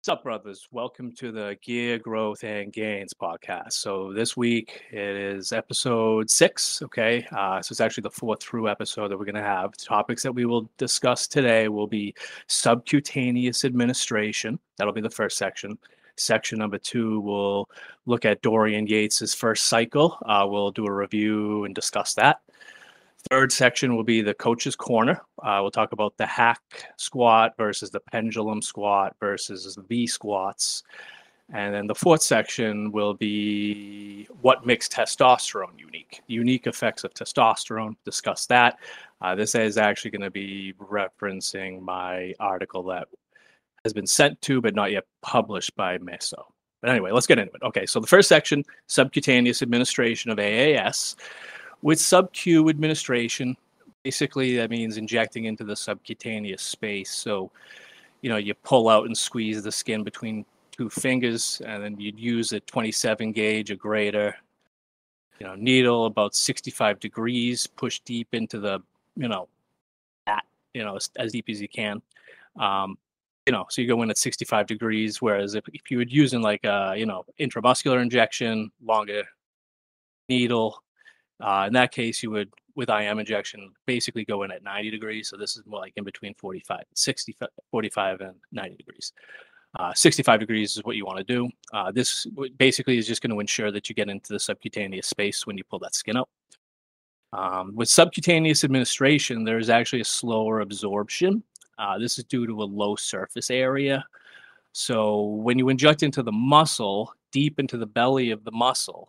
What's up, brothers? Welcome to the Gear Growth and Gains podcast. So this week it is episode 6. Okay, so it's actually the 4th through episode that we're going to have. The topics that we will discuss today will be subcutaneous administration. That'll be the first section. Section number 2 will look at Dorian Yates' First Cycle. We'll do a review and discuss that. Third section will be the coach's corner. We'll talk about the hack squat versus the pendulum squat versus the V squats. And then the fourth section will be what makes testosterone unique. Unique effects of testosterone. Discuss that. This is actually going to be referencing my article that has been sent to but not yet published by Meso. But anyway, let's get into it. Okay, so the first section, subcutaneous administration of AAS. With SubQ administration, basically that means injecting into the subcutaneous space. So, you pull out and squeeze the skin between 2 fingers, and then you'd use a 27 gauge or greater, needle about 65 degrees, push deep into the, as deep as you can. So you go in at 65 degrees, whereas if you would use in like a, intramuscular injection, longer needle, in that case, you would, with IM injection, basically go in at 90 degrees. So this is more like in between 45 and 90 degrees. 65 degrees is what you want to do. This basically is just going to ensure that you get into the subcutaneous space when you pull that skin out. With subcutaneous administration, there's actually a slower absorption. This is due to a low surface area. So when you inject into the muscle, deep into the belly of the muscle,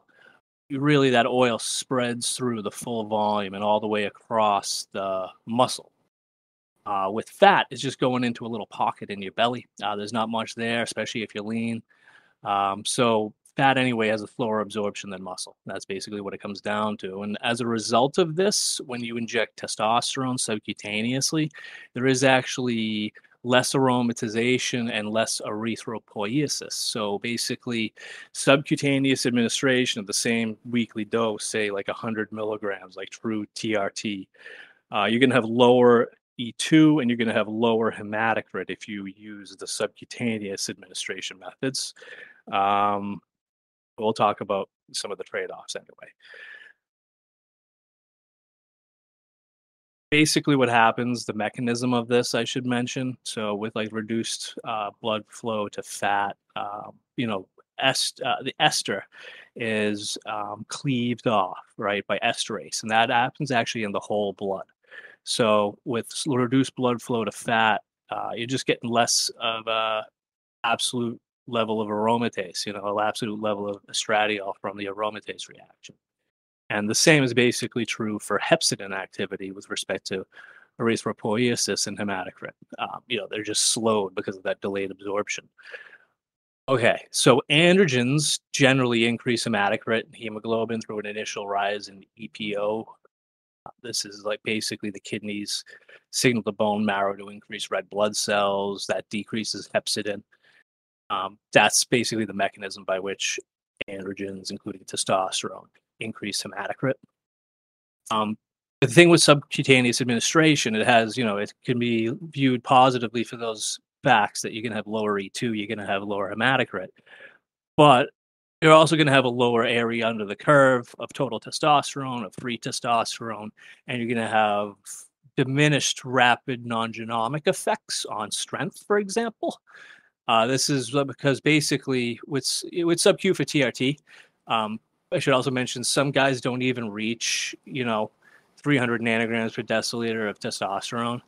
really that oil spreads through the full volume and all the way across the muscle. With fat, it's just going into a little pocket in your belly. There's not much there, especially if you're lean. So fat anyway has a slower absorption than muscle. That's basically what it comes down to. And as a result of this, when you inject testosterone subcutaneously, there is actually less aromatization and less erythropoiesis. So basically, subcutaneous administration of the same weekly dose, say like 100 milligrams, like true TRT, you're going to have lower E2 and you're going to have lower hematocrit if you use the subcutaneous administration methods. We'll talk about some of the trade-offs anyway. Basically what happens, the mechanism of this, I should mention. So with like reduced blood flow to fat, the ester is cleaved off, right, by esterase. And that happens actually in the whole blood. So with reduced blood flow to fat, you're just getting less of a absolute level of aromatase, an absolute level of estradiol from the aromatase reaction. And the same is basically true for hepcidin activity with respect to erythropoiesis and hematocrit. They're just slowed because of that delayed absorption. Okay, so androgens generally increase hematocrit and hemoglobin through an initial rise in EPO. This is like basically the kidneys signal the bone marrow to increase red blood cells. That decreases hepcidin. That's basically the mechanism by which androgens, including testosterone, increase hematocrit. The thing with subcutaneous administration, it has, it can be viewed positively for those facts that you're going to have lower E2, you're going to have lower hematocrit, but you're also going to have a lower area under the curve of total testosterone, of free testosterone, and you're going to have diminished rapid non-genomic effects on strength, for example. This is because basically with SubQ for TRT, I should also mention some guys don't even reach, 300 nanograms per deciliter of testosterone.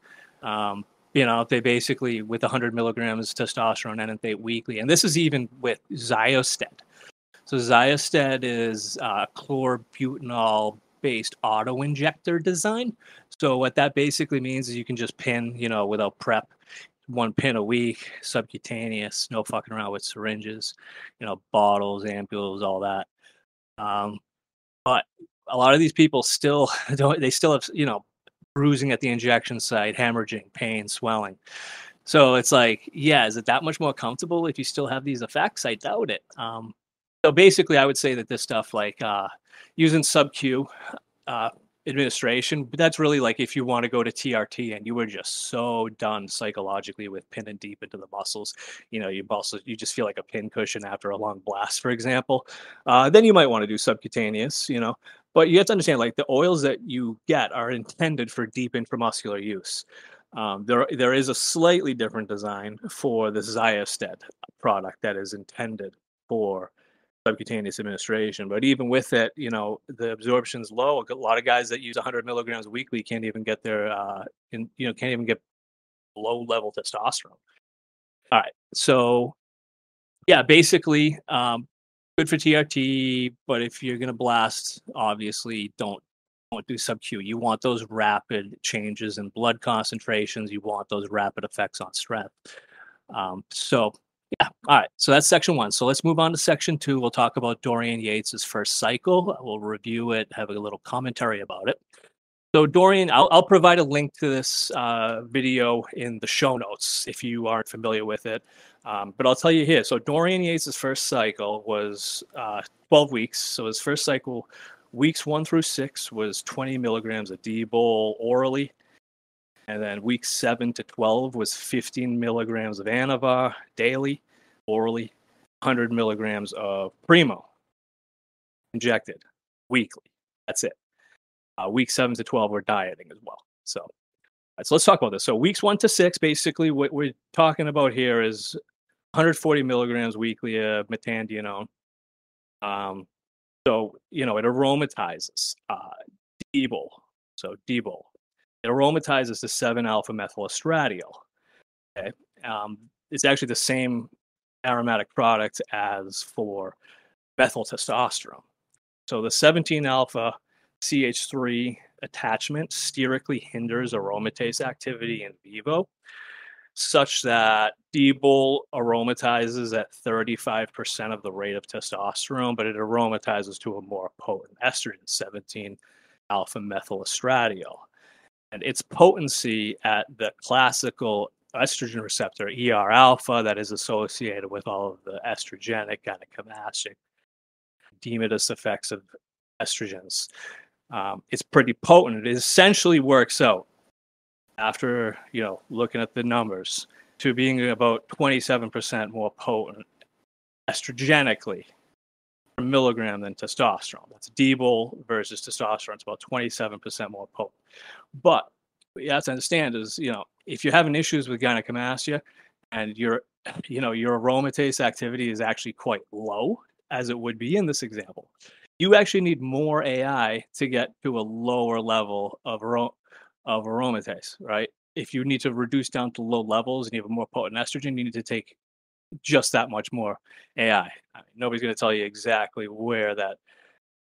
They basically, with 100 milligrams testosterone enanthate weekly, and this is even with Xiosted. So Xiosted is a chlorbutanol-based auto-injector design. So what that basically means is you can just pin, without prep, 1 pin a week, subcutaneous, no fucking around with syringes, bottles, ampules, all that. But a lot of these people still don't, they still have, bruising at the injection site, hemorrhaging, pain, swelling. So it's like, yeah, is it that much more comfortable if you still have these effects? I doubt it. So basically, I would say that this stuff, like using SubQ, administration, but that's really like if you want to go to TRT and you were just so done psychologically with pinning deep into the muscles, you just feel like a pin cushion after a long blast, for example. Then you might want to do subcutaneous, but you have to understand, like, the oils that you get are intended for deep intramuscular use. There is a slightly different design for the Xiosted product that is intended for subcutaneous administration. But even with it, the absorption's low. A lot of guys that use 100 milligrams weekly can't even get can't even get low level testosterone. All right, so yeah, basically, good for TRT, but if you're gonna blast, obviously don't do SubQ. You want those rapid changes in blood concentrations. You want those rapid effects on strength. So yeah, all right. So that's section 1. So let's move on to section 2. We'll talk about Dorian Yates' First Cycle. We'll review it, have a little commentary about it. So Dorian, I'll provide a link to this video in the show notes if you aren't familiar with it. But I'll tell you here. So Dorian Yates' First Cycle was 12 weeks. So his first cycle, weeks 1 through 6, was 20 milligrams of Dbol orally. And then weeks 7 to 12 was 15 milligrams of Anavar daily, orally, 100 milligrams of Primo injected weekly. That's it. Weeks 7 to 12 were dieting as well. So let's talk about this. So weeks 1 to 6, basically what we're talking about here is 140 milligrams weekly of metandienone. So, it aromatizes Dbol. So Dbol. It aromatizes to 7-alpha-methyl estradiol. Okay, it's actually the same aromatic product as for methyl testosterone. So the 17-alpha CH3 attachment sterically hinders aromatase activity in vivo, such that Dbol aromatizes at 35% of the rate of testosterone, but it aromatizes to a more potent estrogen, 17-alpha-methyl estradiol. And its potency at the classical estrogen receptor, ER alpha, that is associated with all of the estrogenic, gynecomastic, dematous effects of estrogens, it's pretty potent. It essentially works out, after looking at the numbers, to being about 27% more potent estrogenically per milligram than testosterone. That's Dbol versus testosterone. It's about 27% more potent. But what you have to understand is, if you're having issues with gynecomastia and your aromatase activity is actually quite low, as it would be in this example, you actually need more AI to get to a lower level of aromatase, right? If you need to reduce down to low levels and you have a more potent estrogen, you need to take just that much more AI. Nobody's going to tell you exactly where that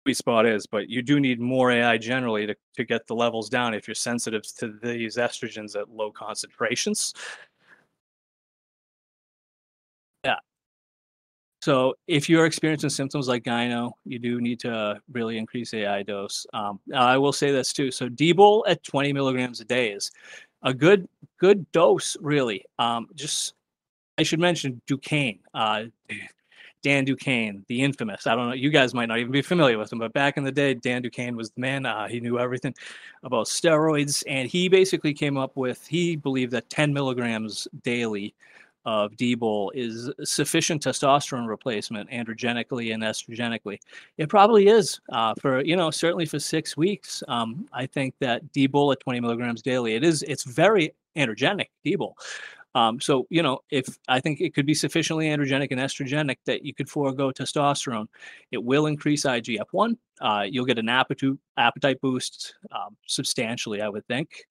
sweet spot is, but you do need more AI generally to get the levels down if you're sensitive to these estrogens at low concentrations. Yeah. So if you're experiencing symptoms like gyno, you do need to really increase AI dose. I will say this too. So Dbol at 20 milligrams a day is a good dose, really. I should mention Duquesne, Dan Duquesne, the infamous. I don't know, you guys might not even be familiar with him, but back in the day, Dan Duquesne was the man. He knew everything about steroids, and he basically came up with, he believed that 10 milligrams daily of Dbol is sufficient testosterone replacement androgenically and estrogenically. It probably is for, certainly for 6 weeks. I think that Dbol at 20 milligrams daily, it's very androgenic, Dbol. So, if I think it could be sufficiently androgenic and estrogenic that you could forego testosterone, it will increase IGF-1. You'll get an appetite boost substantially, I would think,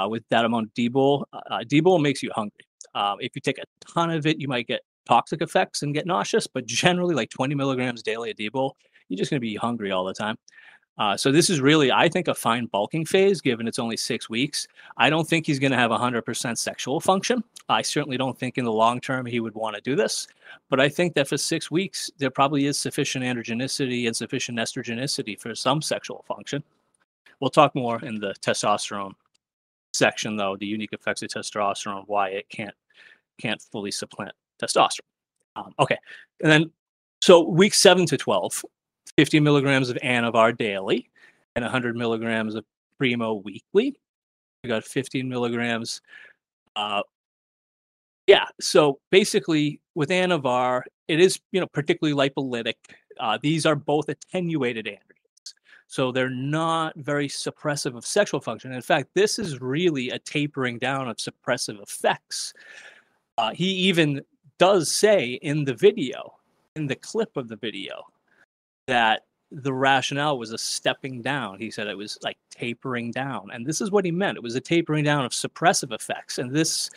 with that amount of Dbol. Dbol makes you hungry. If you take a ton of it, you might get toxic effects and get nauseous, but generally like 20 milligrams daily of Dbol, you're just going to be hungry all the time. So this is really, I think, a fine bulking phase, given it's only 6 weeks. I don't think he's going to have 100% sexual function. I certainly don't think in the long term he would want to do this. But I think that for 6 weeks, there probably is sufficient androgenicity and sufficient estrogenicity for some sexual function. We'll talk more in the testosterone section, though, the unique effects of testosterone, why it can't fully supplant testosterone. Okay, and then so week 7 to 12, 50 milligrams of Anavar daily. and 100 milligrams of Primo weekly. I got 15 milligrams. Uh, yeah, so basically with Anavar, it is, particularly lipolytic. These are both attenuated androgens, so they're not very suppressive of sexual function. In fact, this is really a tapering down of suppressive effects. He even does say in the video, in the clip of the video, that the rationale was a stepping down. He said it was like tapering down. And this is what he meant. It was a tapering down of suppressive effects. And this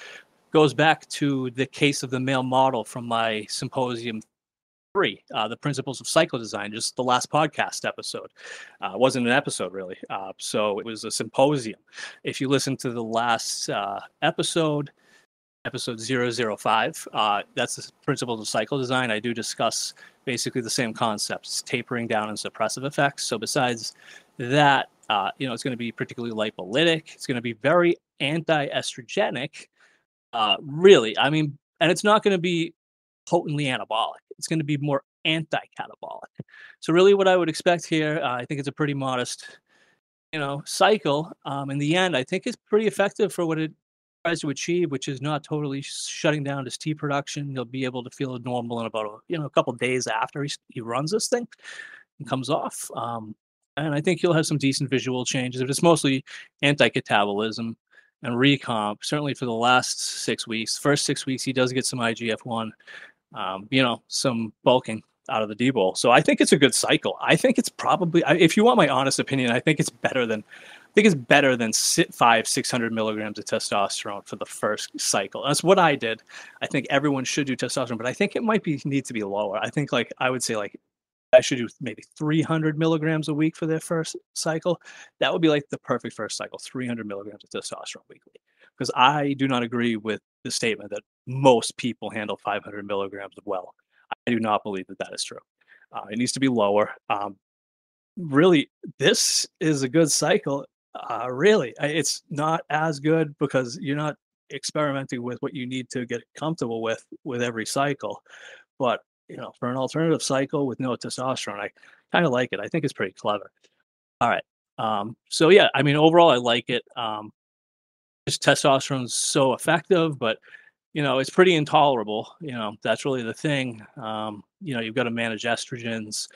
goes back to the case of the male model from my symposium 3, the principles of cycle design, just the last podcast episode. It wasn't an episode really. So it was a symposium. If you listen to the last episode 005, that's the principles of cycle design. I do discuss basically the same concepts, tapering down and suppressive effects. So besides that, it's going to be particularly lipolytic. It's going to be very anti-estrogenic, really. I mean, and it's not going to be potently anabolic. It's going to be more anti-catabolic. So really what I would expect here, I think it's a pretty modest, cycle. In the end, I think it's pretty effective for what it tries to achieve, which is not totally shutting down his tea production. He'll be able to feel normal in about a couple of days after he runs this thing and comes off. And I think he'll have some decent visual changes. If it's mostly anti-catabolism and recomp, certainly for the last 6 weeks. First 6 weeks, he does get some IGF-1, some bulking out of the Dbol. So I think it's a good cycle. I think it's probably, if you want my honest opinion, I think it's better than 600 milligrams of testosterone for the first cycle. That's what I did. I think everyone should do testosterone, but I think it might need to be lower. I think I would say I should do maybe 300 milligrams a week for their first cycle. That would be like the perfect first cycle, 300 milligrams of testosterone weekly. Because I do not agree with the statement that most people handle 500 milligrams well. I do not believe that is true. It needs to be lower. Really, this is a good cycle. Really, it's not as good because you're not experimenting with what you need to get comfortable with every cycle. But for an alternative cycle with no testosterone, I kind of like it. I think it's pretty clever. All right. So yeah, I mean, overall, I like it. Just testosterone's so effective, but it's pretty intolerable. That's really the thing. You've got to manage estrogens.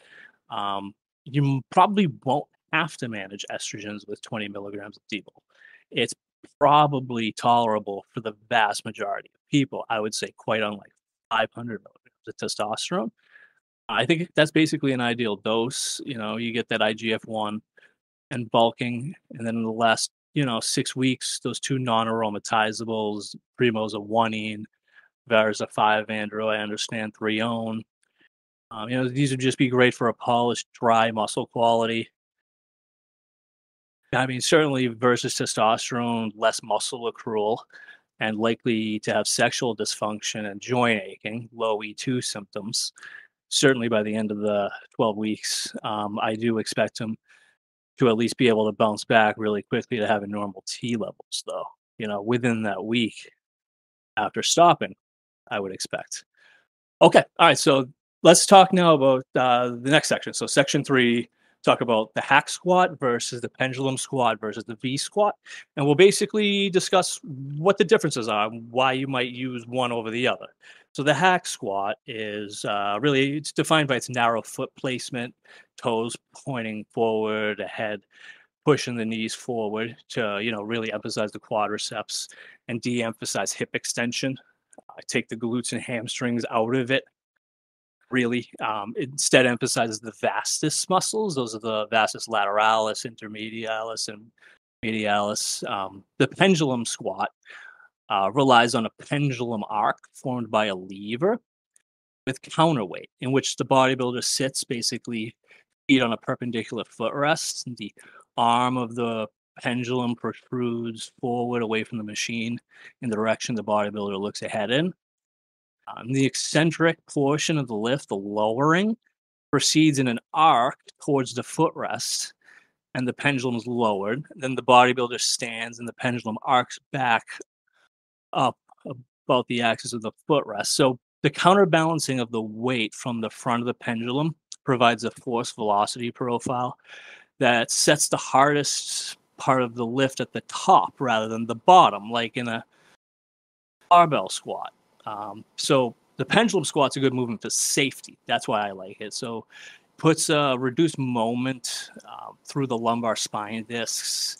You probably won't have to manage estrogens with 20 milligrams of Dbol. It's probably tolerable for the vast majority of people. I would say quite unlike 500 milligrams of testosterone. I think that's basically an ideal dose. You get that IGF-1 and bulking, and then in the last 6 weeks, those 2 non-aromatizables, Primo's a 1-ene, Var's a 5-androgen, 3-one. These would just be great for a polished, dry muscle quality. I mean, certainly versus testosterone, less muscle accrual, and likely to have sexual dysfunction and joint aching, low E2 symptoms. Certainly by the end of the 12 weeks, I do expect him to at least be able to bounce back really quickly to having normal T levels, though, within that week after stopping, I would expect. Okay. All right. So let's talk now about the next section. So section 3, talk about the hack squat versus the pendulum squat versus the V squat. And we'll basically discuss what the differences are, why you might use one over the other. So the hack squat is really, it's defined by its narrow foot placement, toes pointing forward, ahead, pushing the knees forward to, really emphasize the quadriceps and de-emphasize hip extension. Take the glutes and hamstrings out of it. Really, instead emphasizes the vastus muscles. Those are the vastus lateralis, intermedialis, and medialis. The pendulum squat relies on a pendulum arc formed by a lever with counterweight, in which the bodybuilder sits basically feet on a perpendicular footrest, and the arm of the pendulum protrudes forward away from the machine in the direction the bodybuilder looks ahead in. The eccentric portion of the lift, the lowering, proceeds in an arc towards the footrest, and the pendulum is lowered. Then the bodybuilder stands, and the pendulum arcs back up about the axis of the footrest. So the counterbalancing of the weight from the front of the pendulum provides a force velocity profile that sets the hardest part of the lift at the top rather than the bottom, like in a barbell squat. So the pendulum squat's a good movement for safety. That's why I like it. So puts a reduced moment through the lumbar spine discs.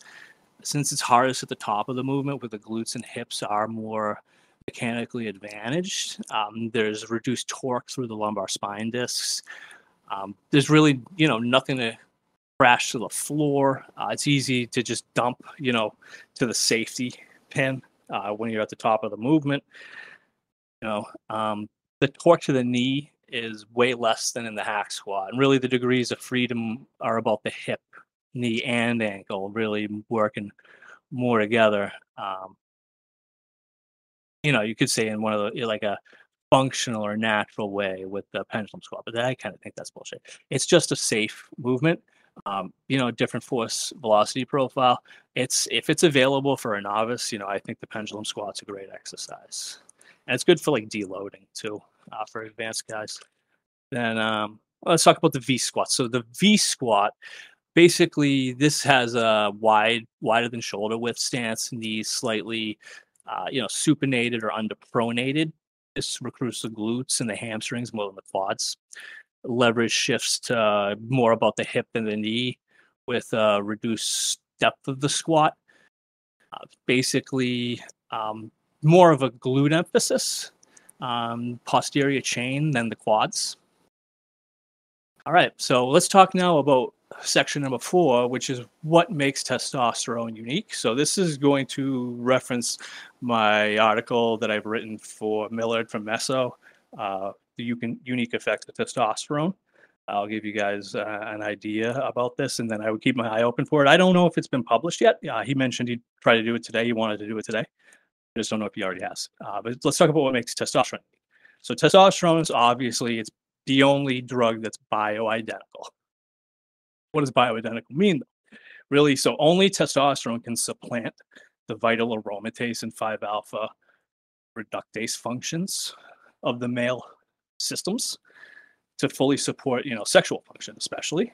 Since it's hardest at the top of the movement, where the glutes and hips are more mechanically advantaged, there's reduced torque through the lumbar spine discs. There's really, nothing to crash to the floor. It's easy to just dump, to the safety pin when you're at the top of the movement. The torque to the knee is way less than in the hack squat. And really the degrees of freedom are about the hip, knee, and ankle really working more together. You could say in one of the, like a functional or natural way with the pendulum squat, but I kind of think that's bullshit. It's just a safe movement. Different force velocity profile. If it's available for a novice, I think the pendulum squat's a great exercise. And it's good for like deloading too, for advanced guys. Then let's talk about the V squat. So the V squat, basically, this has a wider than shoulder width stance, knees slightly, supinated or underpronated. This recruits the glutes and the hamstrings more than the quads. Leverage shifts to more about the hip than the knee, with reduced depth of the squat. Basically, more of a glute emphasis, posterior chain than the quads. All right, so let's talk now about section number 4, which is what makes testosterone unique. So this is going to reference my article that I've written for Millard from Meso, the unique effect of testosterone. I'll give you guys an idea about this, and then I would keep my eye open for it. I don't know if it's been published yet. He mentioned he'd try to do it today. He wanted to do it today. I just don't know if he already has. But let's talk about what makes testosterone unique. So testosterone is obviously, it's the only drug that's bioidentical. What does bioidentical mean, though? Really, so only testosterone can supplant the vital aromatase and 5-alpha reductase functions of the male systems to fully support, sexual function, especially.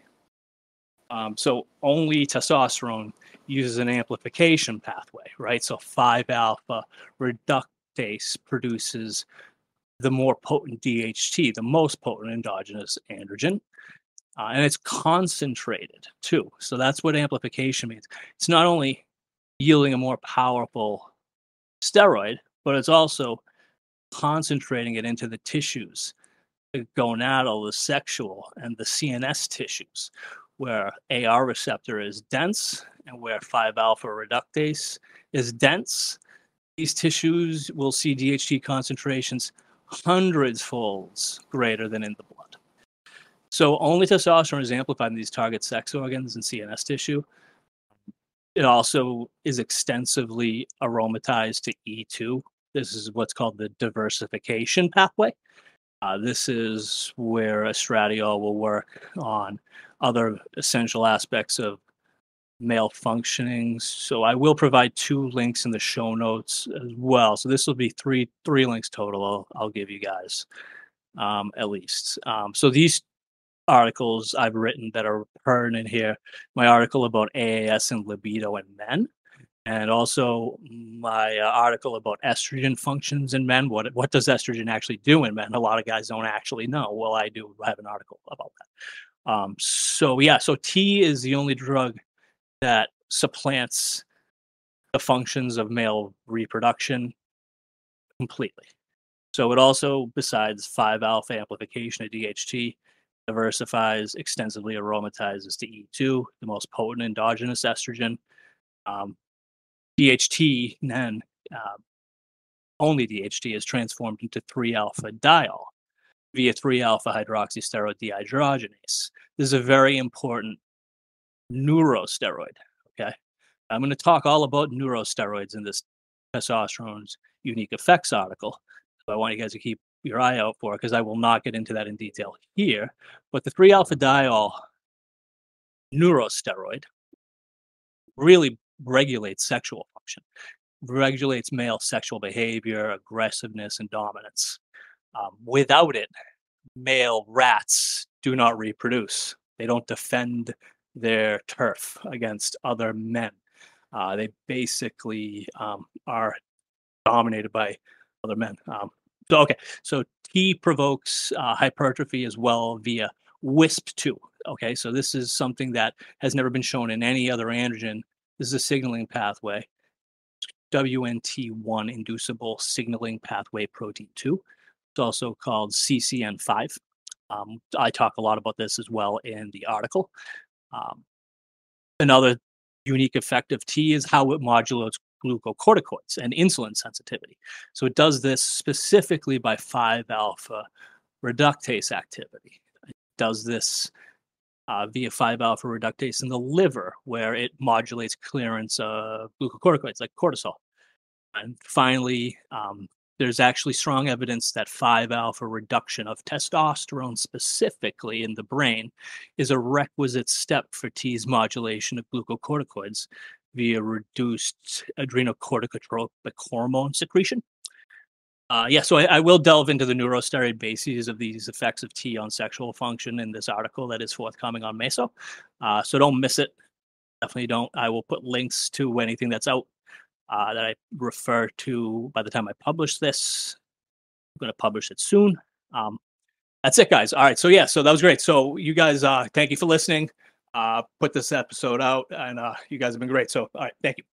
So only testosterone uses an amplification pathway, right? So 5-alpha reductase produces the more potent DHT, the most potent endogenous androgen. And it's concentrated too. So that's what amplification means. It's not only yielding a more powerful steroid, but it's also concentrating it into the tissues, the gonadal, the sexual, and the CNS tissues, where AR receptor is dense and where 5-alpha reductase is dense. These tissues will see DHT concentrations hundreds folds greater than in the blood. So only testosterone is amplified in these target sex organs and CNS tissue. It also is extensively aromatized to E2. This is what's called the diversification pathway. This is where estradiol will work on other essential aspects of male functioning. So I will provide 2 links in the show notes as well. So this will be three links total. I'll give you guys at least. So these articles I've written that are pertinent here, my article about AAS and libido in men, and also my article about estrogen functions in men. What does estrogen actually do in men? A lot of guys don't actually know. Well, I do. I have an article about that. So T is the only drug that supplants the functions of male reproduction completely. So it also, besides 5-alpha amplification of DHT, diversifies, extensively aromatizes to E2, the most potent endogenous estrogen. DHT then, only DHT is transformed into 3-alpha diol via 3-alpha hydroxysteroid dehydrogenase. This is a very important neurosteroid, okay? I'm going to talk all about neurosteroids in this testosterone's unique effects article. So I want you guys to keep your eye out for it, because I will not get into that in detail here. But the 3-alpha diol neurosteroid really regulates sexual function, regulates male sexual behavior, aggressiveness, and dominance. Without it, male rats do not reproduce. They don't defend their turf against other men. They basically are dominated by other men. So T provokes hypertrophy as well via WISP2. Okay, so this is something that has never been shown in any other androgen. This is a signaling pathway, WNT1 inducible signaling pathway protein 2. It's also called CCN5. I talk a lot about this as well in the article. Another unique effect of T is how it modulates glucocorticoids and insulin sensitivity. So it does this specifically by 5-alpha reductase activity. It does this via 5-alpha reductase in the liver, where it modulates clearance of glucocorticoids like cortisol. And finally, there's actually strong evidence that 5-alpha reduction of testosterone specifically in the brain is a requisite step for T's modulation of glucocorticoids via reduced adrenocorticotropic hormone secretion. So I will delve into the neurosteroid bases of these effects of T on sexual function in this article that is forthcoming on Meso. So don't miss it. Definitely don't. I will put links to anything that's out that I refer to by the time I publish this. I'm going to publish it soon. That's it, guys. All right. So that was great. So you guys, thank you for listening. Put this episode out, and you guys have been great. So, all right. Thank you.